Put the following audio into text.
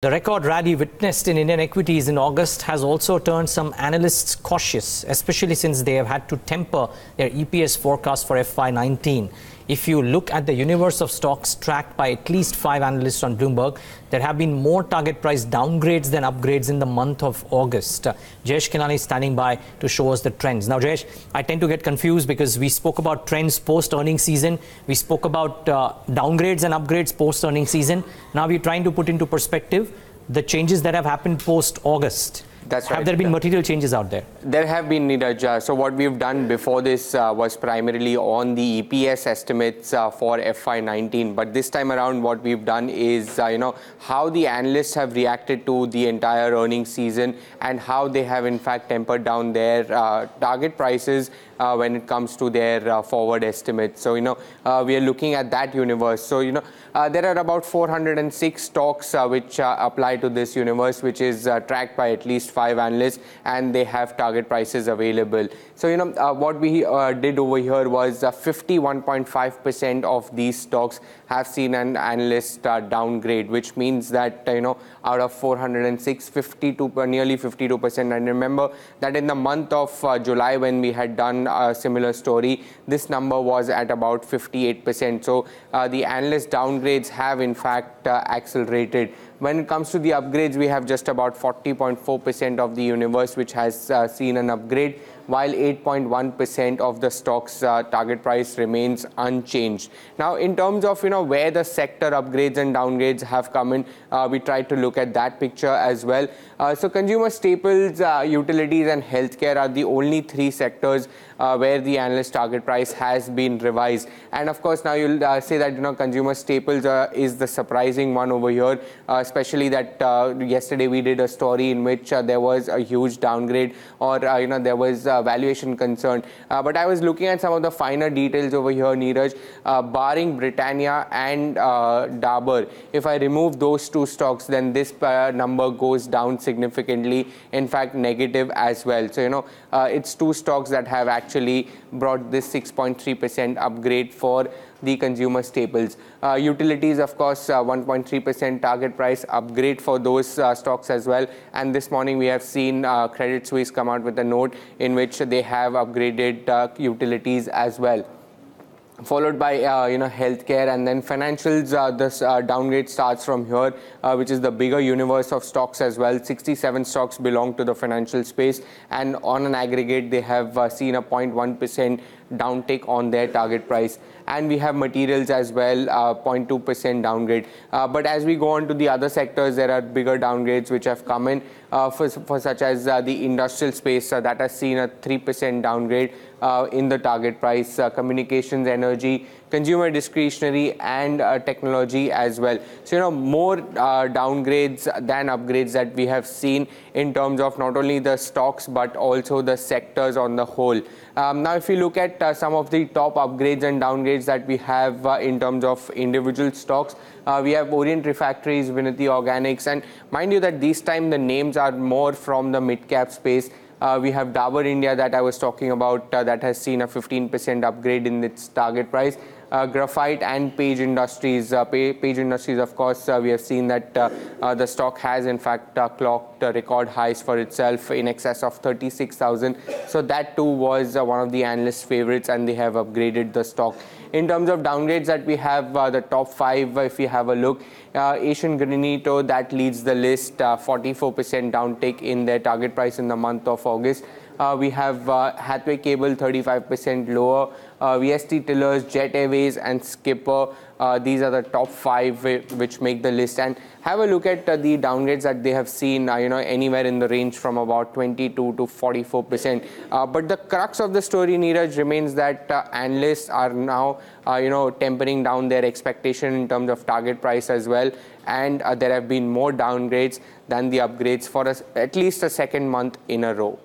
The record rally witnessed in Indian equities in August has also turned some analysts cautious, especially since they have had to temper their EPS forecast for FY19. If you look at the universe of stocks tracked by at least 5 analysts on Bloomberg, there have been more target price downgrades than upgrades in the month of August. Jayesh Khilnani is standing by to show us the trends. Now, Jayesh, I tend to get confused because we spoke about trends post-earnings season. We spoke about downgrades and upgrades post-earnings season. Now we're trying to put into perspective the changes that have happened post-August. That's right. Have there been material changes out there? There have been, Neeraj. So what we've done before this was primarily on the EPS estimates for FY19. But this time around, what we've done is, how the analysts have reacted to the entire earnings season and how they have, in fact, tempered down their target prices when it comes to their forward estimates. So, we are looking at that universe. So, there are about 406 stocks which apply to this universe, which is tracked by at least 5 analysts, and they have target prices available. So, what we did over here was 51.5% of these stocks have seen an analyst downgrade, which means that, out of 406, nearly 52%. And remember that in the month of July, when we had done a similar story, this number was at about 58%. So the analyst downgrades have in fact accelerated. When it comes to the upgrades, we have just about 40.4% of the universe which has seen an upgrade, while 8.1% of the stock's target price remains unchanged. Now, in terms of where the sector upgrades and downgrades have come in, we tried to look at that picture as well. So consumer staples, utilities and healthcare are the only 3 sectors where the analyst target price has been revised. And of course, now you'll say that consumer staples is the surprising one over here, especially that yesterday we did a story in which there was a huge downgrade, or there was valuation concern. But I was looking at some of the finer details over here, Neeraj. Barring Britannia and Dabur, if I remove those 2 stocks, then this number goes down significantly, in fact negative as well. So it's 2 stocks that have actually brought this 6.3% upgrade for the consumer staples. Utilities, of course, 1.3% target price upgrade for those stocks as well. And this morning we have seen Credit Suisse come out with a note in which they have upgraded utilities as well, followed by healthcare, and then financials. This downgrade starts from here, which is the bigger universe of stocks as well. 67 stocks belong to the financial space, and on an aggregate they have seen a 0.1% downtick on their target price. And we have materials as well, 0.2% downgrade. But as we go on to the other sectors, there are bigger downgrades which have come in, for such as the industrial space that has seen a 3% downgrade in the target price. Communications, energy, consumer discretionary and technology as well. So more downgrades than upgrades that we have seen in terms of not only the stocks but also the sectors on the whole. Now if you look at some of the top upgrades and downgrades that we have in terms of individual stocks, we have Orient Refractories, Vinati Organics, and mind you that this time the names are more from the mid-cap space. We have Dabur India that I was talking about, that has seen a 15% upgrade in its target price. Graphite and Page Industries. Page Industries, of course, we have seen that the stock has in fact clocked record highs for itself in excess of 36,000. So that too was one of the analysts' favorites, and they have upgraded the stock. In terms of downgrades that we have, the top 5, if we have a look, Asian Granito, that leads the list, 44% downtick in their target price in the month of August. We have Hathway Cable, 35% lower. VST Tillers, Jet Airways and Skipper. These are the top 5 which make the list. And have a look at the downgrades that they have seen, anywhere in the range from about 22 to 44%. But the crux of the story, Neeraj, remains that analysts are now, tempering down their expectation in terms of target price as well. And there have been more downgrades than the upgrades for at least a second month in a row.